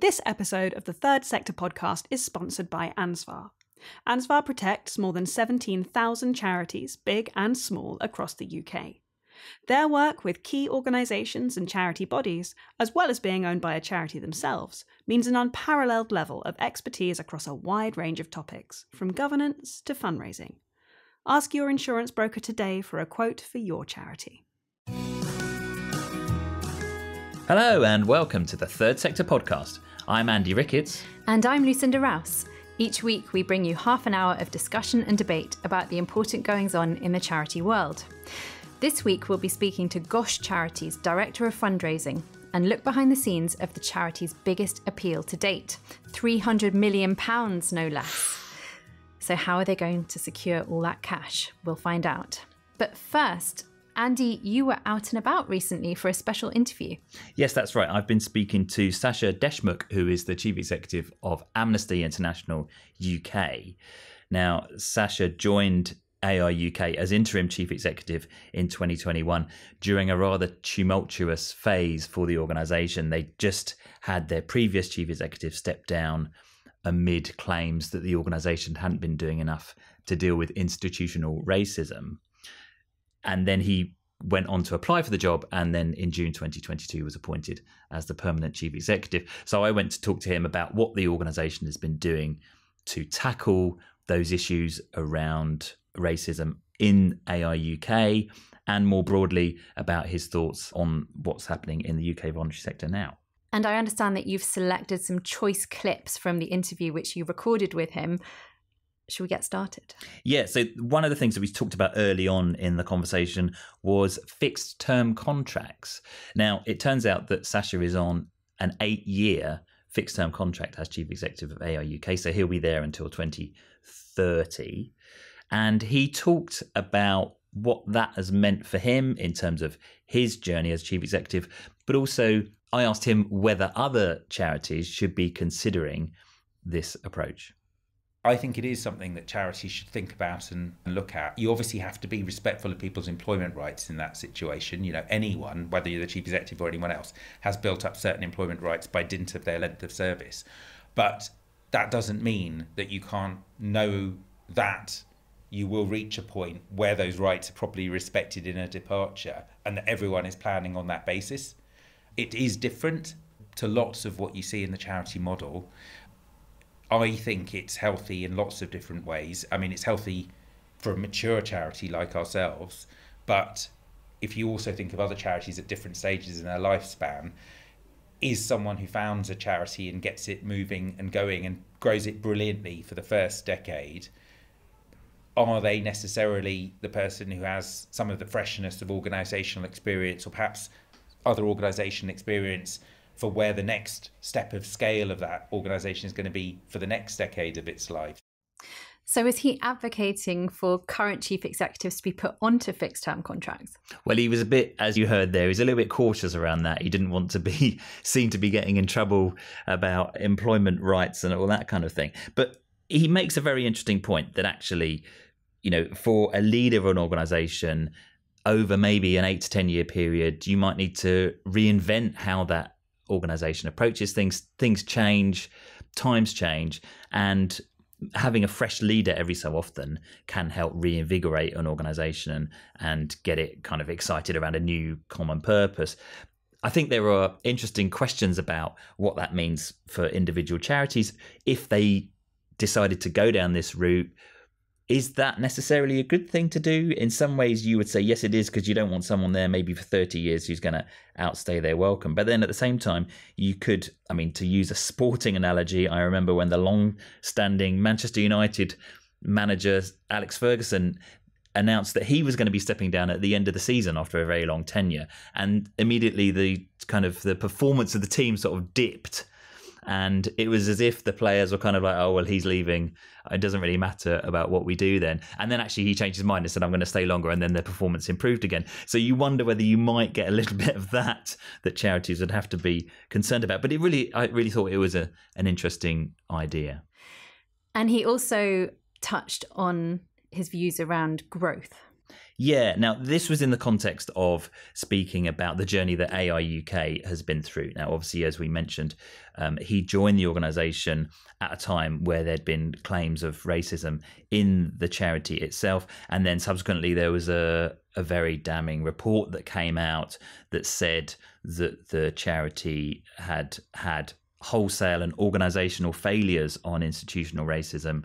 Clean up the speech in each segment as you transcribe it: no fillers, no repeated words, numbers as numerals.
This episode of the Third Sector podcast is sponsored by Ansvar. Ansvar protects more than 17,000 charities, big and small, across the UK. Their work with key organisations and charity bodies, as well as being owned by a charity themselves, means an unparalleled level of expertise across a wide range of topics, from governance to fundraising. Ask your insurance broker today for a quote for your charity. Hello and welcome to the Third Sector podcast. I'm Andy Ricketts. And I'm Lucinda Rouse. Each week we bring you half an hour of discussion and debate about the important goings-on in the charity world. This week we'll be speaking to Gosh Charities Director of Fundraising and look behind the scenes of the charity's biggest appeal to date, £300 million no less. So how are they going to secure all that cash? We'll find out. But first, Andy, you were out and about recently for a special interview. Yes, that's right. I've been speaking to Sacha Deshmukh, who is the Chief Executive of Amnesty International UK. Now, Sacha joined AIUK as interim Chief Executive in 2021 during a rather tumultuous phase for the organisation. They just had their previous Chief Executive step down amid claims that the organisation hadn't been doing enough to deal with institutional racism. And then he went on to apply for the job, and then in June 2022 was appointed as the permanent chief executive. So I went to talk to him about what the organisation has been doing to tackle those issues around racism in AIUK, and more broadly about his thoughts on what's happening in the UK voluntary sector now. And I understand that you've selected some choice clips from the interview which you recorded with him. Should we get started? Yeah, so one of the things that we talked about early on in the conversation was fixed term contracts. Now, it turns out that Sacha is on an 8-year fixed term contract as Chief Executive of AIUK, so he'll be there until 2030. And he talked about what that has meant for him in terms of his journey as Chief Executive, but also I asked him whether other charities should be considering this approach. I think it is something that charities should think about and look at. You obviously have to be respectful of people's employment rights in that situation. You know, anyone, whether you're the chief executive or anyone else, has built up certain employment rights by dint of their length of service. But that doesn't mean that you can't know that you will reach a point where those rights are properly respected in a departure, and that everyone is planning on that basis. It is different to lots of what you see in the charity model. I think it's healthy in lots of different ways. I mean, it's healthy for a mature charity like ourselves, but if you also think of other charities at different stages in their lifespan, is someone who founds a charity and gets it moving and going and grows it brilliantly for the first decade, are they necessarily the person who has some of the freshness of organisational experience or perhaps other organisation experience for where the next step of scale of that organisation is going to be for the next decade of its life? So is he advocating for current chief executives to be put onto fixed term contracts? Well, he was a bit, as you heard there, he's a little bit cautious around that. He didn't want to be seen to be getting in trouble about employment rights and all that kind of thing. But he makes a very interesting point that actually, you know, for a leader of an organisation over maybe an 8 to 10 year period, you might need to reinvent how that organisation approaches things. Things change, times change, and having a fresh leader every so often can help reinvigorate an organisation and get it kind of excited around a new common purpose. I think there are interesting questions about what that means for individual charities if they decided to go down this route. Is that necessarily a good thing to do? In some ways, you would say, yes, it is, because you don't want someone there maybe for 30 years who's going to outstay their welcome. But then at the same time, you could, I mean, to use a sporting analogy, I remember when the long-standing Manchester United manager, Alex Ferguson, announced that he was going to be stepping down at the end of the season after a very long tenure. And immediately the performance of the team sort of dipped. And it was as if the players were kind of like, oh, well, he's leaving. It doesn't really matter about what we do then. And then actually he changed his mind and said, I'm going to stay longer. And then their performance improved again. So you wonder whether you might get a little bit of that charities would have to be concerned about. But I really thought it was an interesting idea. And he also touched on his views around growth. Yeah, now this was in the context of speaking about the journey that AIUK has been through. Now, obviously, as we mentioned, he joined the organisation at a time where there'd been claims of racism in the charity itself. And then subsequently, there was a very damning report that came out that said that the charity had had wholesale and organisational failures on institutional racism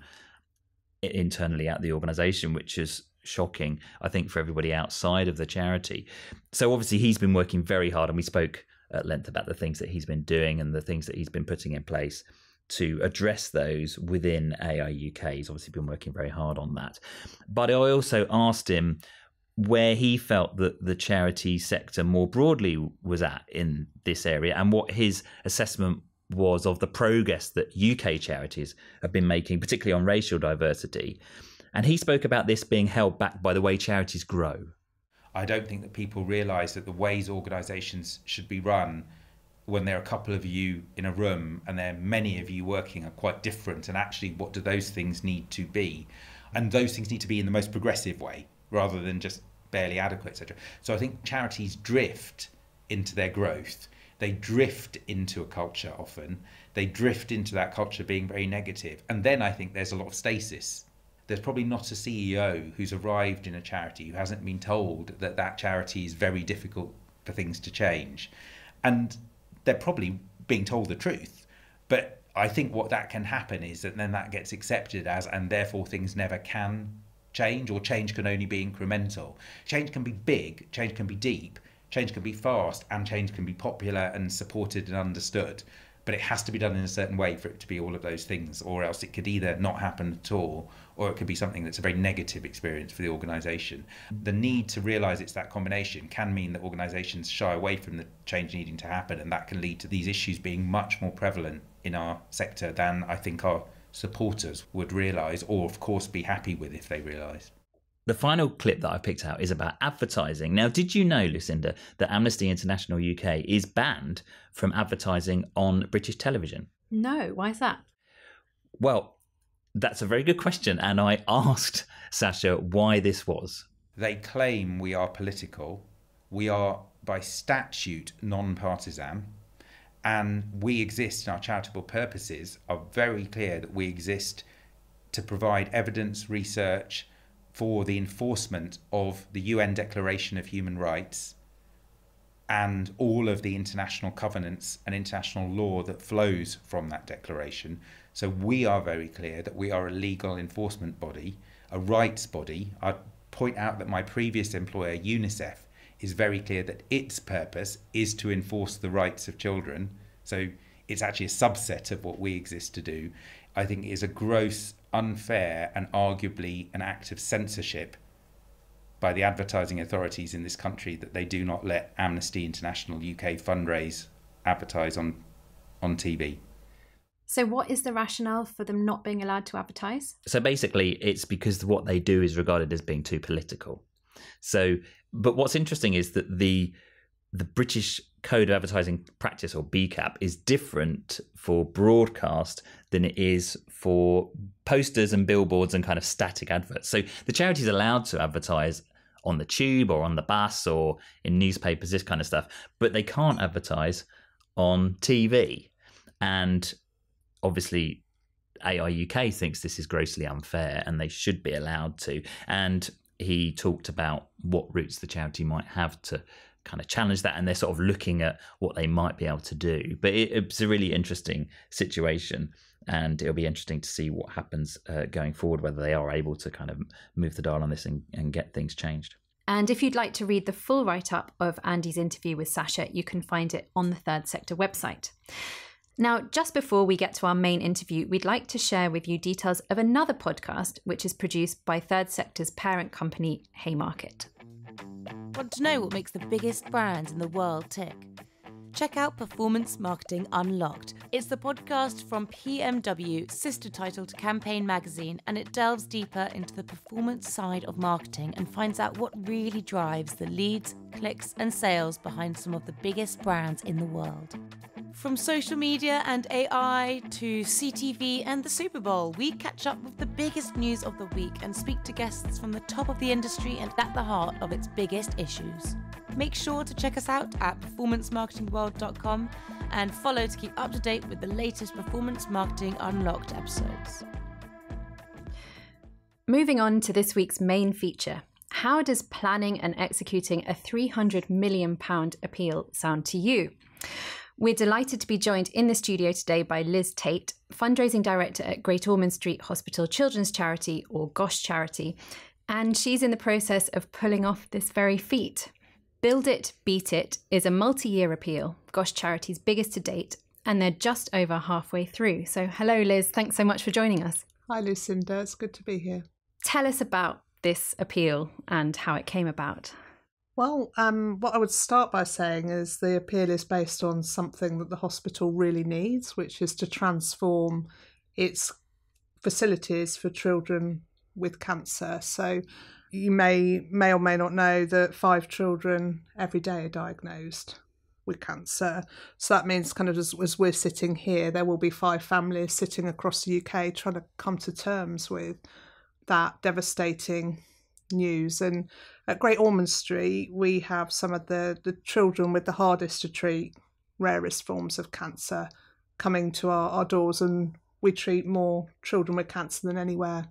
internally at the organisation, which is shocking, I think, for everybody outside of the charity. So obviously he's been working very hard, and we spoke at length about the things that he's been doing and the things that he's been putting in place to address those within AIUK. He's obviously been working very hard on that. But I also asked him where he felt that the charity sector more broadly was at in this area, and what his assessment was of the progress that UK charities have been making, particularly on racial diversity. And he spoke about this being held back by the way charities grow. I don't think that people realise that the ways organisations should be run, when there are a couple of you in a room and there are many of you working, are quite different. And actually, what do those things need to be? And those things need to be in the most progressive way, rather than just barely adequate, etc. So I think charities drift into their growth. They drift into a culture often. They drift into that culture being very negative. And then I think there's a lot of stasis. There's probably not a CEO who's arrived in a charity who hasn't been told that that charity is very difficult for things to change. And they're probably being told the truth. But I think what that can happen is that then that gets accepted as, and therefore things never can change, or change can only be incremental. Change can be big, change can be deep, change can be fast, and change can be popular and supported and understood. But it has to be done in a certain way for it to be all of those things, or else it could either not happen at all, or it could be something that's a very negative experience for the organisation. The need to realise it's that combination can mean that organisations shy away from the change needing to happen, and that can lead to these issues being much more prevalent in our sector than I think our supporters would realise, or of course be happy with if they realised. The final clip that I picked out is about advertising. Now, did you know, Lucinda, that Amnesty International UK is banned from advertising on British television? No, why is that? Well, that's a very good question, and I asked Sacha why this was. They claim we are political. We are, by statute, non-partisan, and we exist, and our charitable purposes are very clear that we exist to provide evidence, research, for the enforcement of the UN Declaration of Human Rights and all of the international covenants and international law that flows from that declaration. So we are very clear that we are a legal enforcement body, a rights body. I'd point out that my previous employer, UNICEF, is very clear that its purpose is to enforce the rights of children. So it's actually a subset of what we exist to do. I think it is a gross, unfair, and arguably an act of censorship by the advertising authorities in this country that they do not let Amnesty International UK fundraise, advertise on TV. So what is the rationale for them not being allowed to advertise? So basically, it's because what they do is regarded as being too political. So, but what's interesting is that the British Code of Advertising Practice, or BCAP, is different for broadcast than it is for posters and billboards and kind of static adverts. So the charity is allowed to advertise on the tube or on the bus or in newspapers, this kind of stuff, but they can't advertise on TV. And obviously AIUK thinks this is grossly unfair and they should be allowed to. And he talked about what routes the charity might have to kind of challenge that, and they're sort of looking at what they might be able to do. But it's a really interesting situation, and it'll be interesting to see what happens going forward, whether they are able to kind of move the dial on this and get things changed. And if you'd like to read the full write-up of Andy's interview with Sacha, you can find it on the Third Sector website. Now, just before we get to our main interview, we'd like to share with you details of another podcast which is produced by Third Sector's parent company, Haymarket. Want to know what makes the biggest brands in the world tick? Check out Performance Marketing Unlocked. It's the podcast from PMW, sister title to Campaign Magazine, and it delves deeper into the performance side of marketing and finds out what really drives the leads, clicks, and sales behind some of the biggest brands in the world. From social media and AI to CTV and the Super Bowl, we catch up with the biggest news of the week and speak to guests from the top of the industry and at the heart of its biggest issues. Make sure to check us out at performancemarketingworld.com and follow to keep up to date with the latest Performance Marketing Unlocked episodes. Moving on to this week's main feature. How does planning and executing a £300 million appeal sound to you? We're delighted to be joined in the studio today by Liz Tait, fundraising director at Great Ormond Street Hospital Children's Charity, or GOSH Charity, and she's in the process of pulling off this very feat. Build It, Beat It is a multi-year appeal, GOSH Charity's biggest to date, and they're just over halfway through. So hello, Liz. Thanks so much for joining us. Hi, Lucinda. It's good to be here. Tell us about this appeal and how it came about. Well, what I would start by saying is the appeal is based on something that the hospital really needs, which is to transform its facilities for children with cancer. So you may or may not know that 5 children every day are diagnosed with cancer. So that means kind of as we're sitting here, there will be 5 families sitting across the UK trying to come to terms with that devastating news. And at Great Ormond Street, we have some of the children with the hardest to treat, rarest forms of cancer coming to our doors, and we treat more children with cancer than anywhere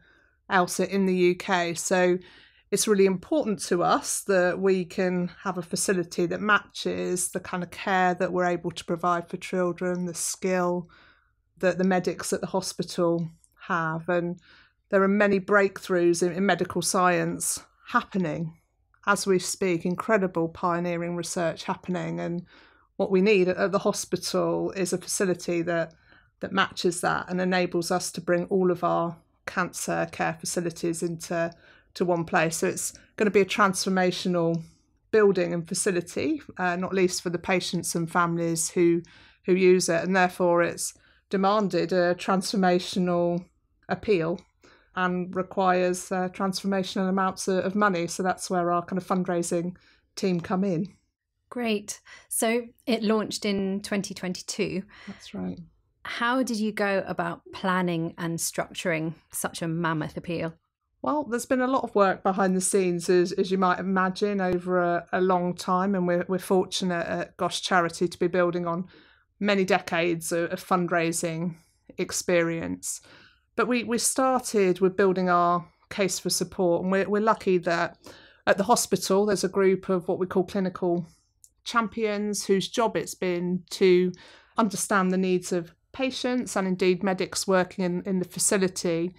else in the UK. So it's really important to us that we can have a facility that matches the kind of care that we're able to provide for children, the skill that the medics at the hospital have. And there are many breakthroughs in medical science happening as we speak, incredible pioneering research happening. And what we need at the hospital is a facility that matches that and enables us to bring all of our cancer care facilities into one place. So it's going to be a transformational building and facility, not least for the patients and families who use it. And therefore it's demanded a transformational appeal and requires transformational amounts of money. So that's where our kind of fundraising team come in. Great. So it launched in 2022. That's right. How did you go about planning and structuring such a mammoth appeal? Well, there's been a lot of work behind the scenes, as you might imagine, over a long time. And we're fortunate at GOSH Charity to be building on many decades of fundraising experience. But we started with building our case for support, and we're lucky that at the hospital there's a group of what we call clinical champions whose job it's been to understand the needs of patients and indeed medics working in the facility.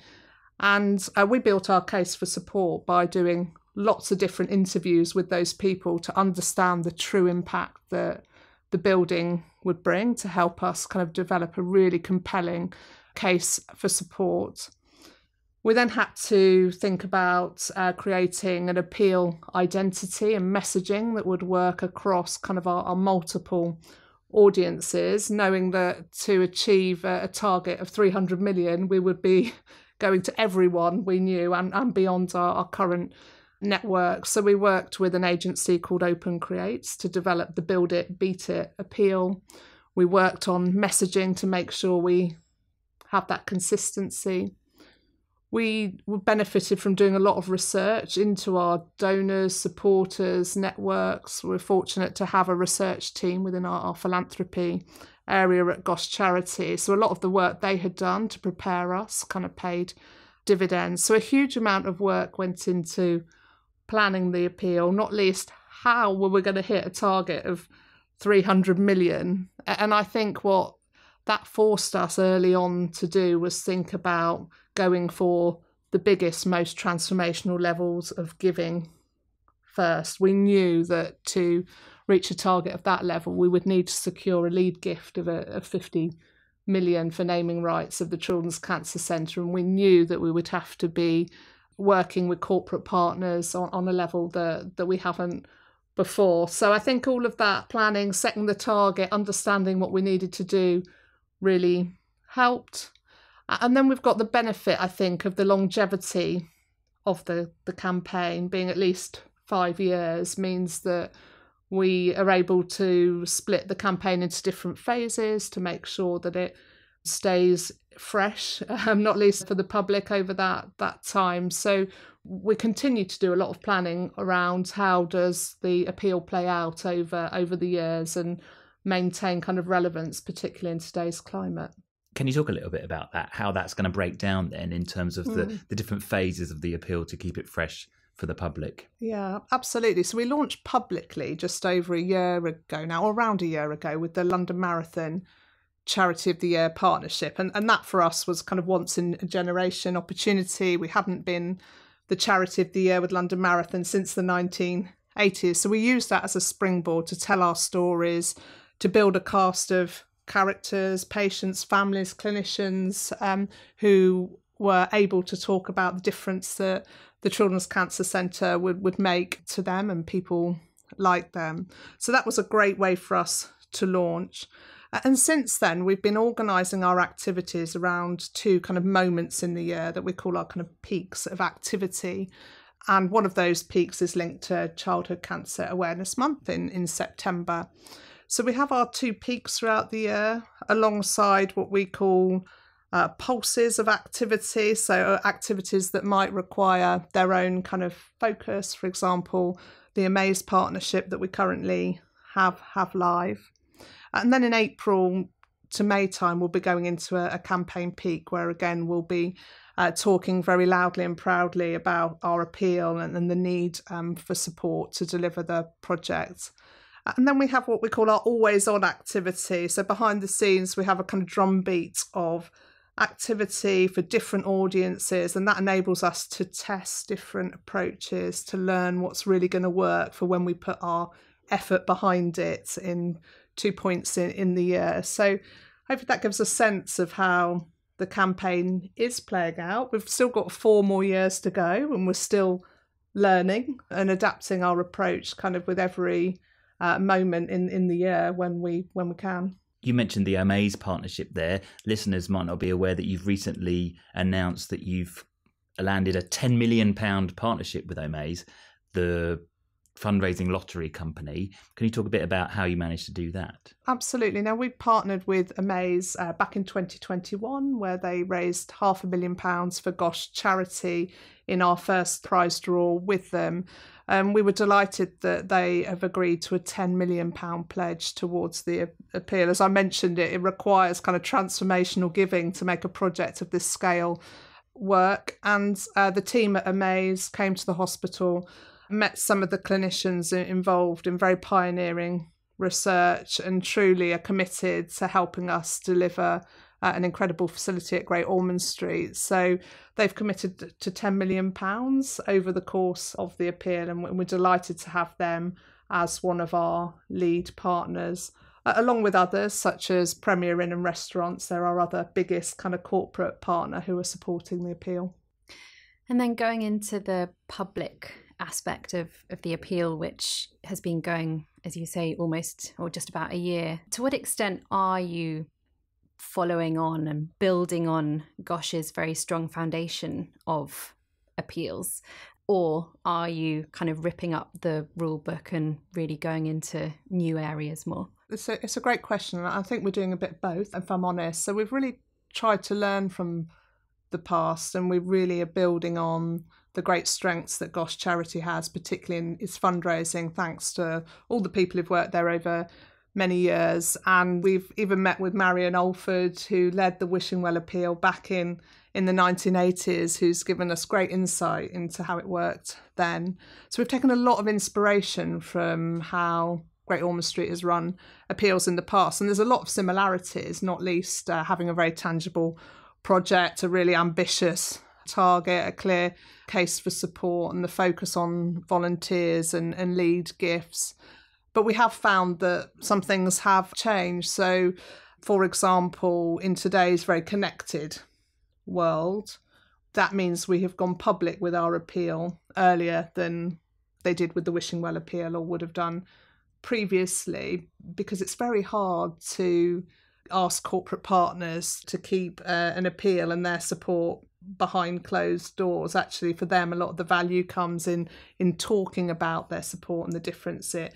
And we built our case for support by doing lots of different interviews with those people to understand the true impact that the building would bring to help us kind of develop a really compelling case for support. We then had to think about creating an appeal identity and messaging that would work across kind of our multiple audiences, knowing that to achieve a target of 300 million, we would be going to everyone we knew and beyond our current network. So we worked with an agency called Open Creates to develop the Build It, Beat It appeal. We worked on messaging to make sure we have that consistency. We benefited from doing a lot of research into our donors, supporters, networks. We're fortunate to have a research team within our philanthropy area at GOSH Charity. So a lot of the work they had done to prepare us kind of paid dividends. So a huge amount of work went into planning the appeal, not least how were we going to hit a target of 300 million. And I think what that forced us early on to do was think about going for the biggest, most transformational levels of giving first. We knew that to reach a target of that level, we would need to secure a lead gift of 50 million for naming rights of the Children's Cancer Centre. And we knew that we would have to be working with corporate partners on a level that we haven't before. So I think all of that planning, setting the target, understanding what we needed to do really helped. And then we've got the benefit, I think, of the longevity of the campaign being at least 5 years means that We are able to split the campaign into different phases to make sure that it stays fresh, not least for the public over that time. So we continue to do a lot of planning around how does the appeal play out over the years and maintain kind of relevance, particularly in today's climate. Can you talk a little bit about that, how that's going to break down then in terms of the different phases of the appeal to keep it fresh for the public? Yeah, absolutely. So we launched publicly just over a year ago now, or around a year ago, with the London Marathon Charity of the Year partnership. And that for us was kind of once in a generation opportunity. We hadn't been the Charity of the Year with London Marathon since the 1980s. So we used that as a springboard to tell our stories, to build a cast of characters, patients, families, clinicians who were able to talk about the difference that the Children's Cancer Centre would make to them and people like them. So that was a great way for us to launch. And since then, we've been organising our activities around two kind of moments in the year that we call our kind of peaks of activity. And one of those peaks is linked to Childhood Cancer Awareness Month in September. So we have our two peaks throughout the year alongside what we call pulses of activity. So activities that might require their own kind of focus. For example, the Amaze partnership that we currently have live. And then in April to May time, we'll be going into a campaign peak where, again, we'll be talking very loudly and proudly about our appeal and the need for support to deliver the project. And then we have what we call our always-on activity. So behind the scenes, we have a kind of drumbeat of activity for different audiences, and that enables us to test different approaches to learn what's really going to work for when we put our effort behind it in 2 points in the year. So hopefully that gives a sense of how the campaign is playing out. We've still got 4 more years to go, and we're still learning and adapting our approach kind of with every moment in the year when we can. You mentioned the Amaze partnership there. Listeners might not be aware that you've recently announced that you've landed a £10 million partnership with Amaze, the fundraising lottery company. Can you talk a bit about how you managed to do that? Absolutely. Now, we partnered with Amaze back in 2021, where they raised £500,000 for Gosh Charity in our first prize draw with them. We were delighted that they have agreed to a £10 million pledge towards the appeal. As I mentioned, it requires kind of transformational giving to make a project of this scale work. And the team at Amaze came to the hospital, met some of the clinicians involved in very pioneering research, and truly are committed to helping us deliver an incredible facility at Great Ormond Street. So they've committed to £10 million over the course of the appeal, and we're delighted to have them as one of our lead partners, along with others such as Premier Inn and Restaurants. They're our other biggest kind of corporate partner who are supporting the appeal. And then going into the public aspect of the appeal, which has been going, as you say, almost or just about a year, to what extent are you following on and building on Gosh's very strong foundation of appeals, or are you kind of ripping up the rule book and really going into new areas more? It's a great question. I think we're doing a bit of both, if I'm honest. So we've really tried to learn from the past, and we really are building on the great strengths that Gosh Charity has, particularly in its fundraising, thanks to all the people who've worked there over many years. And we've even met with Marion Alford, who led the Wishing Well appeal back in the 1980s, who's given us great insight into how it worked then. So we've taken a lot of inspiration from how Great Ormond Street has run appeals in the past. And there's a lot of similarities, not least having a very tangible project, a really ambitious target, a clear case for support, and the focus on volunteers and lead gifts. But we have found that some things have changed. So, for example, in today's very connected world, that means we have gone public with our appeal earlier than they did with the Wishing Well appeal or would have done previously, because it's very hard to ask corporate partners to keep an appeal and their support behind closed doors. Actually, for them, a lot of the value comes in talking about their support and the difference it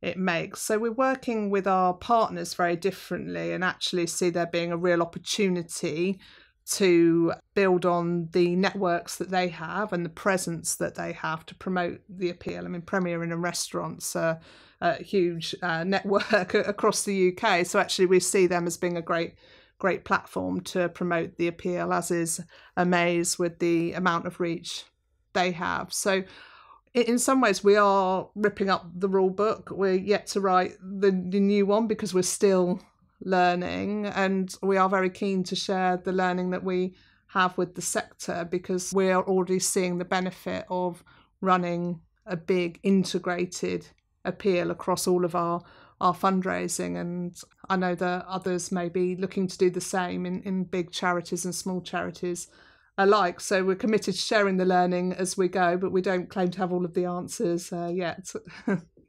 it makes. So we're working with our partners very differently and actually see there being a real opportunity to build on the networks that they have and the presence that they have to promote the appeal. I mean, Premier Inn and restaurants are a huge network across the UK. So actually we see them as being a great platform to promote the appeal, as is Amaze with the amount of reach they have. So in some ways we are ripping up the rule book. We're yet to write the new one because we're still learning, and we are very keen to share the learning that we have with the sector, because we are already seeing the benefit of running a big integrated appeal across all of our fundraising. And I know that others may be looking to do the same in big charities and small charities alike. So we're committed to sharing the learning as we go, but we don't claim to have all of the answers yet.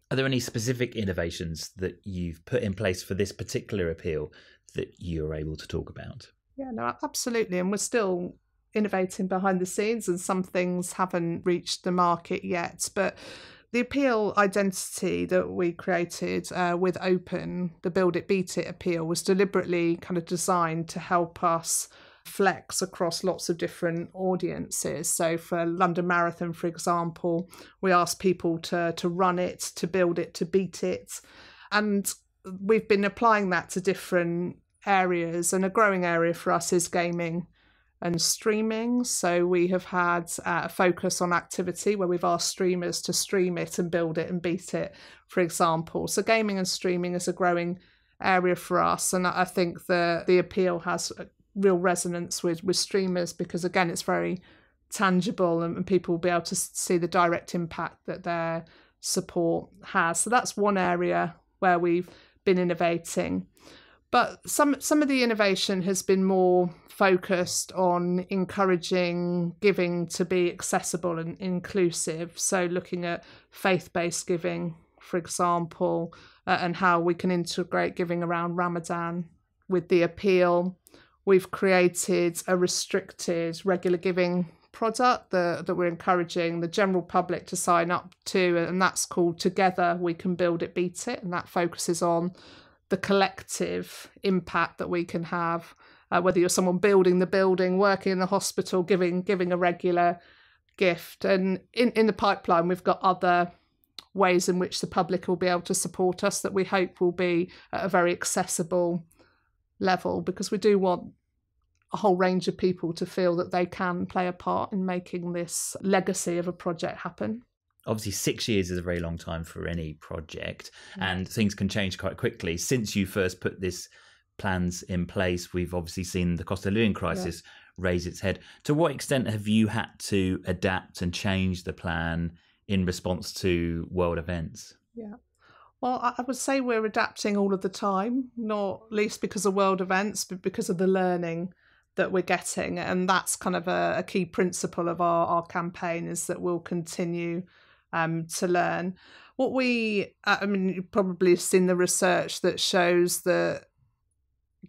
Are there any specific innovations that you've put in place for this particular appeal that you're able to talk about? Yeah, no, absolutely. And we're still innovating behind the scenes, and some things haven't reached the market yet. But the appeal identity that we created with Open, the Build It, Beat It appeal, was deliberately kind of designed to help us flex across lots of different audiences. So for London Marathon, for example, we asked people to run it, to build it, to beat it. And we've been applying that to different areas. And a growing area for us is gaming and streaming. So we have had a focus on activity where we've asked streamers to stream it and build it and beat it, for example. So gaming and streaming is a growing area for us. And I think the appeal has real resonance with streamers, because again, it's very tangible and people will be able to see the direct impact that their support has. So that's one area where we've been innovating. But some of the innovation has been more focused on encouraging giving to be accessible and inclusive. So looking at faith-based giving, for example, and how we can integrate giving around Ramadan with the appeal. We've created a restricted regular giving product that we're encouraging the general public to sign up to, and that's called Together We Can Build It, Beat It, and that focuses on the collective impact that we can have, whether you're someone building the building, working in the hospital, giving a regular gift. And in the pipeline, we've got other ways in which the public will be able to support us that we hope will be at a very accessible level, because we do want a whole range of people to feel that they can play a part in making this legacy of a project happen. Obviously, 6 years is a very long time for any project, and things can change quite quickly. Since you first put this plans in place, we've obviously seen the cost of living crisis raise its head. To what extent have you had to adapt and change the plan in response to world events? Yeah. Well, I would say we're adapting all of the time, not least because of world events, but because of the learning that we're getting. And that's kind of a key principle of our campaign, is that we'll continue to learn. You've probably seen the research that shows that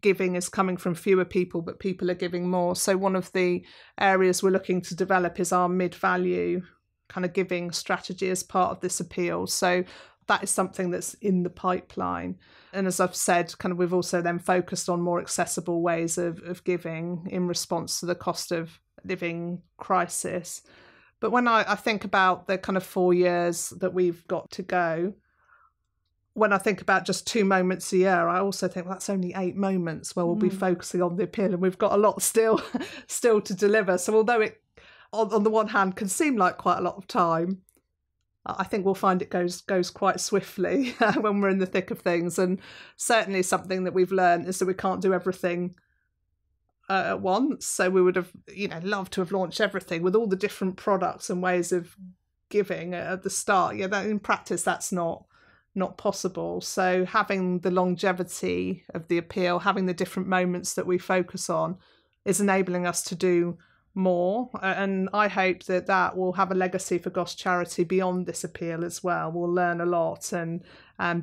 giving is coming from fewer people, but people are giving more. So one of the areas we're looking to develop is our mid-value kind of giving strategy as part of this appeal. So that is something that's in the pipeline. And as I've said, kind of we've also then focused on more accessible ways of giving in response to the cost of living crisis. But when I think about the kind of 4 years that we've got to go, when I think about just 2 moments a year, I also think that's only 8 moments where we'll be focusing on the appeal, and we've got a lot still to deliver. So although it, on the one hand, can seem like quite a lot of time, I think we'll find it goes quite swiftly when we're in the thick of things. And certainly something that we've learned is that we can't do everything at once. So we would have, loved to have launched everything with all the different products and ways of giving at the start. Yeah, that in practice that's not possible. So having the longevity of the appeal, having the different moments that we focus on, is enabling us to do more. And I hope that will have a legacy for Gosh Charity beyond this appeal as well. We'll learn a lot and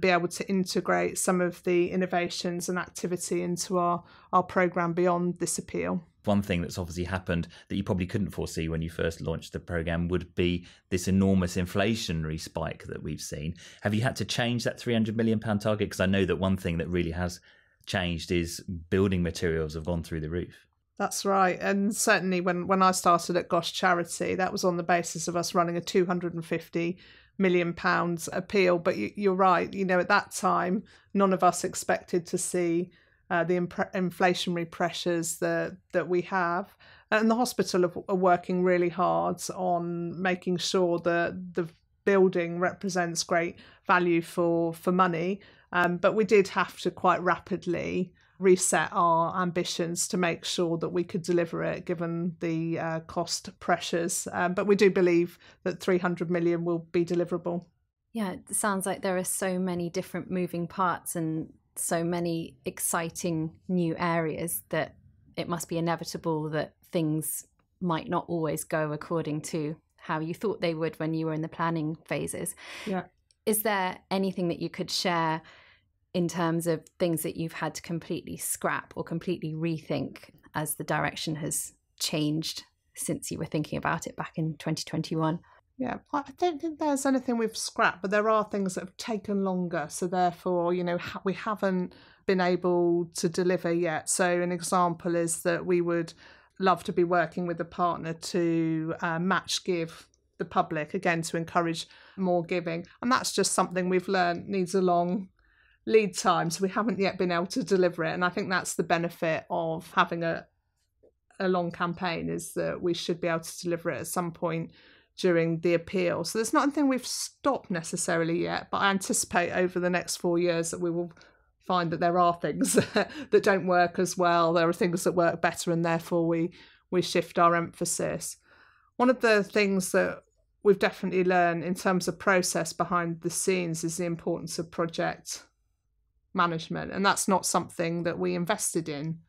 be able to integrate some of the innovations and activity into our programme beyond this appeal. One thing that's obviously happened that you probably couldn't foresee when you first launched the programme would be this enormous inflationary spike that we've seen. Have you had to change that £300 million target? Because I know that one thing that really has changed is building materials have gone through the roof. That's right. And certainly when I started at Gosh Charity, that was on the basis of us running a £250 million appeal. But you're right, at that time, none of us expected to see the inflationary pressures that we have. And the hospital are working really hard on making sure that the building represents great value for money. But we did have to quite rapidly reset our ambitions to make sure that we could deliver it given the cost pressures. But we do believe that 300 million will be deliverable. Yeah, it sounds like there are so many different moving parts and so many exciting new areas that it must be inevitable that things might not always go according to how you thought they would when you were in the planning phases. Yeah. Is there anything that you could share in terms of things that you've had to completely scrap or completely rethink as the direction has changed since you were thinking about it back in 2021? Yeah, I don't think there's anything we've scrapped, but there are things that have taken longer. So therefore, we haven't been able to deliver yet. So an example is that we would love to be working with a partner to match give the public, again, to encourage more giving. And that's just something we've learned needs a long lead time. So we haven't yet been able to deliver it. And I think that's the benefit of having a long campaign, is that we should be able to deliver it at some point during the appeal. So there's not anything we've stopped necessarily yet, but I anticipate over the next 4 years that we will find that there are things that don't work as well. There are things that work better, and therefore we shift our emphasis. One of the things that we've definitely learned in terms of process behind the scenes is the importance of project management, and that's not something that we invested in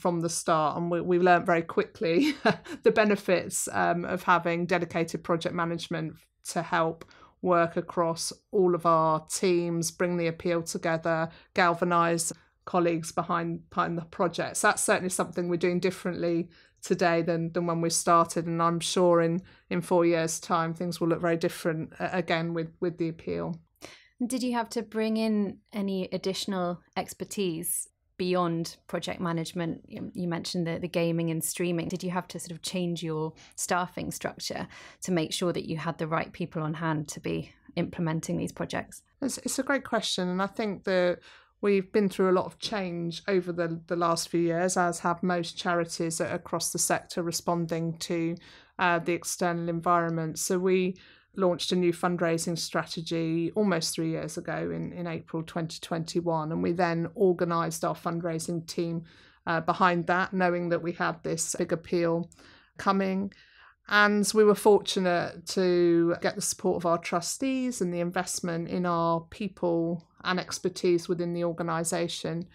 from the start, and we learned very quickly the benefits of having dedicated project management to help work across all of our teams, bring the appeal together, galvanise colleagues behind the projects. That's certainly something we're doing differently today than when we started, and I'm sure in 4 years' time things will look very different again with the appeal. Did you have to bring in any additional expertise beyond project management? You mentioned the gaming and streaming. Did you have to sort of change your staffing structure to make sure that you had the right people on hand to be implementing these projects? It's a great question, and I think that we've been through a lot of change over the last few years, as have most charities across the sector responding to the external environment. So we launched a new fundraising strategy almost 3 years ago in April 2021, and we then organised our fundraising team behind that, knowing that we had this big appeal coming. And we were fortunate to get the support of our trustees and the investment in our people and expertise within the organisation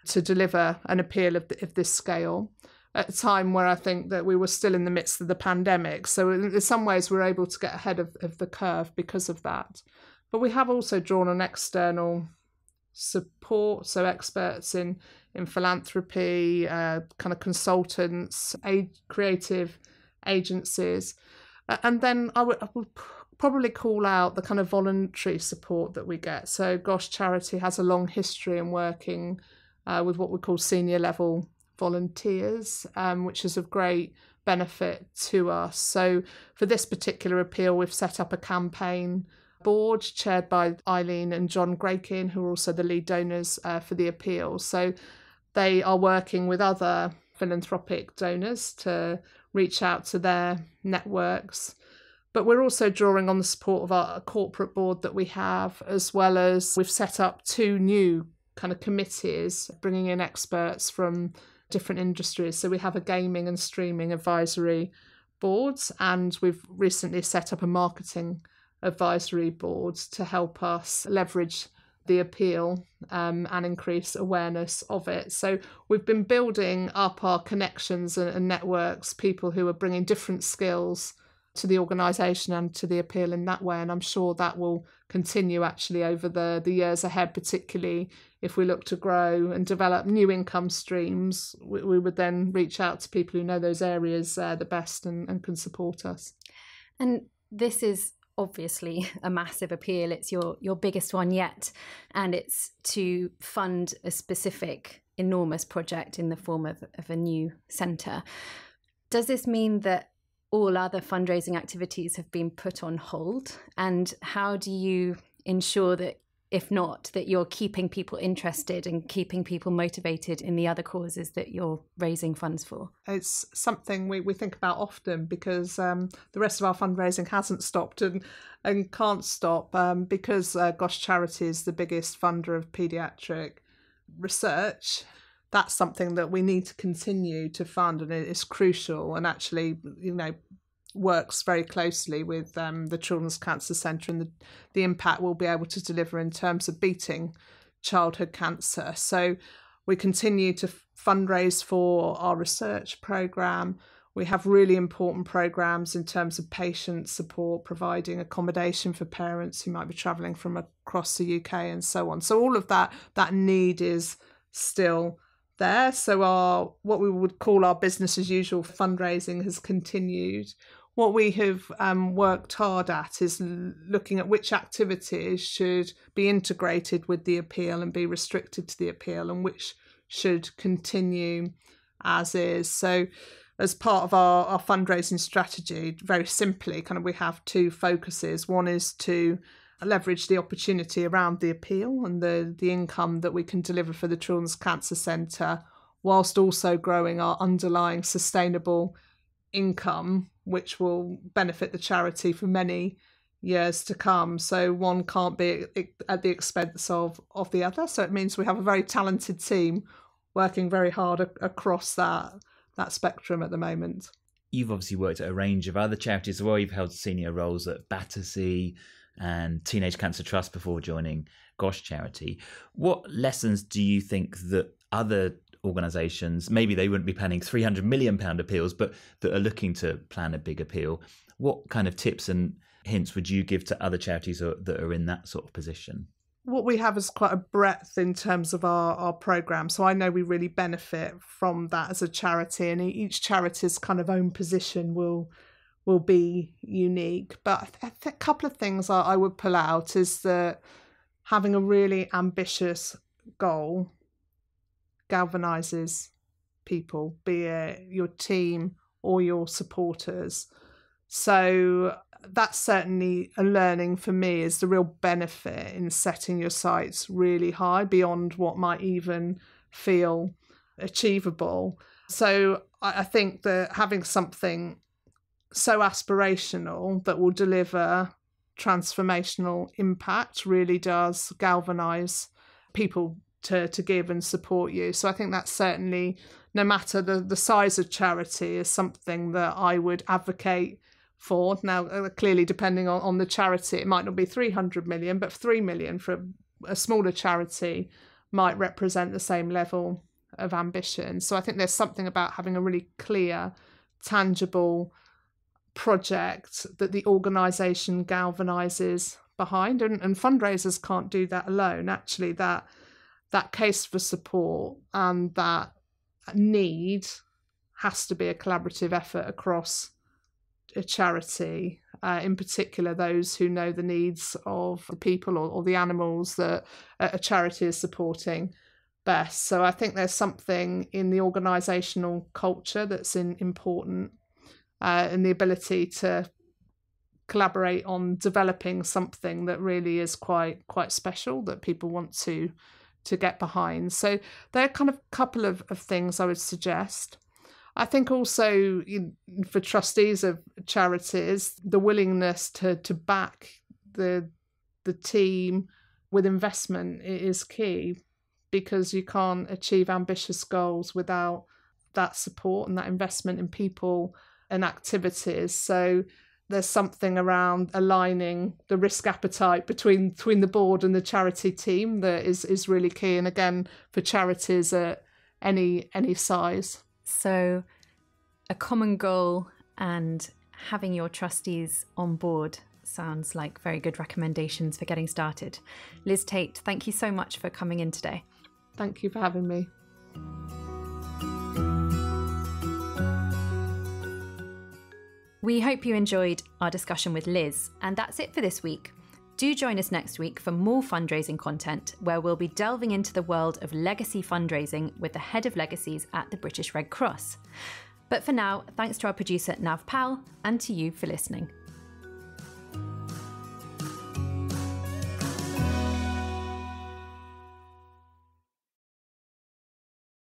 to deliver an appeal of this scale at a time where I think that we were still in the midst of the pandemic. So in some ways we're able to get ahead of the curve because of that. But we have also drawn on external support, so experts in philanthropy, kind of consultants, creative agencies. And then I would probably call out the kind of voluntary support that we get. So Gosh Charity has a long history in working with what we call senior level volunteers, which is of great benefit to us. So for this particular appeal, we've set up a campaign board chaired by Eileen and John Graykin, who are also the lead donors for the appeal. So they are working with other philanthropic donors to reach out to their networks. But we're also drawing on the support of our corporate board that we have, as well as we've set up 2 new kind of committees, bringing in experts from different industries. So we have a gaming and streaming advisory boards, and we've recently set up a marketing advisory board to help us leverage the appeal and increase awareness of it. So we've been building up our connections and networks, people who are bringing different skills to the organisation and to the appeal in that way, and I'm sure that will continue actually over the years ahead, particularly if we look to grow and develop new income streams, we would then reach out to people who know those areas the best and can support us. And this is obviously a massive appeal. It's your biggest one yet, and it's to fund a specific enormous project in the form of a new centre. Does this mean that all other fundraising activities have been put on hold? And how do you ensure that, if not, that you're keeping people interested and keeping people motivated in the other causes that you're raising funds for? It's something we think about often, because the rest of our fundraising hasn't stopped and can't stop, because Gosh Charity is the biggest funder of paediatric research. That's something that we need to continue to fund, and it's crucial, and actually, works very closely with the Children's Cancer Centre and the impact we'll be able to deliver in terms of beating childhood cancer. So we continue to fundraise for our research programme. We have really important programmes in terms of patient support, providing accommodation for parents who might be travelling from across the UK and so on. So all of that need is still there. So what we would call our business as usual fundraising has continued. What we have worked hard at is looking at which activities should be integrated with the appeal and be restricted to the appeal, and which should continue as is. So as part of our fundraising strategy, very simply, we have two focuses. One is to leverage the opportunity around the appeal and the income that we can deliver for the Children's Cancer Centre, whilst also growing our underlying sustainable income, which will benefit the charity for many years to come. So one can't be at the expense of the other. So it means we have a very talented team working very hard across that spectrum at the moment. You've obviously worked at a range of other charities as well. You've held senior roles at Battersea and Teenage Cancer Trust before joining Gosh Charity. What lessons do you think that other organisations, maybe they wouldn't be planning £300 million appeals, but that are looking to plan a big appeal, what kind of tips and hints would you give to other charities that are in that sort of position? What we have is quite a breadth in terms of our programme. So I know we really benefit from that as a charity, and each charity's own position will be unique. But a couple of things I would pull out is that having a really ambitious goal galvanises people, be it your team or your supporters. So that's certainly a learning for me, is the real benefit in setting your sights really high beyond what might even feel achievable. So I think that having something so aspirational that will deliver transformational impact really does galvanise people to give and support you. So I think that's certainly, no matter the size of charity, is something that I would advocate for. Now, clearly, depending on the charity, it might not be 300 million, but 3 million for a smaller charity might represent the same level of ambition. So I think there's something about having a really clear, tangible project that the organisation galvanises behind, and fundraisers can't do that alone. Actually, that case for support and that need has to be a collaborative effort across a charity, in particular those who know the needs of the people or the animals that a charity is supporting best. So I think there's something in the organisational culture that's important, and the ability to collaborate on developing something that really is quite special that people want to get behind. So there are a couple of things I would suggest. I think also for trustees of charities, the willingness to back the team with investment is key, because you can't achieve ambitious goals without that support and that investment in people and activities. So there's something around aligning the risk appetite between the board and the charity team that is really key. And again, for charities at any size. So a common goal and having your trustees on board Sounds like very good recommendations for getting started. Liz Tait, thank you so much for coming in today. Thank you for having me. We hope you enjoyed our discussion with Liz, and that's it for this week. Do join us next week for more fundraising content, where we'll be delving into the world of legacy fundraising with the head of legacies at the British Red Cross. But for now, thanks to our producer Nav Pal, and to you for listening.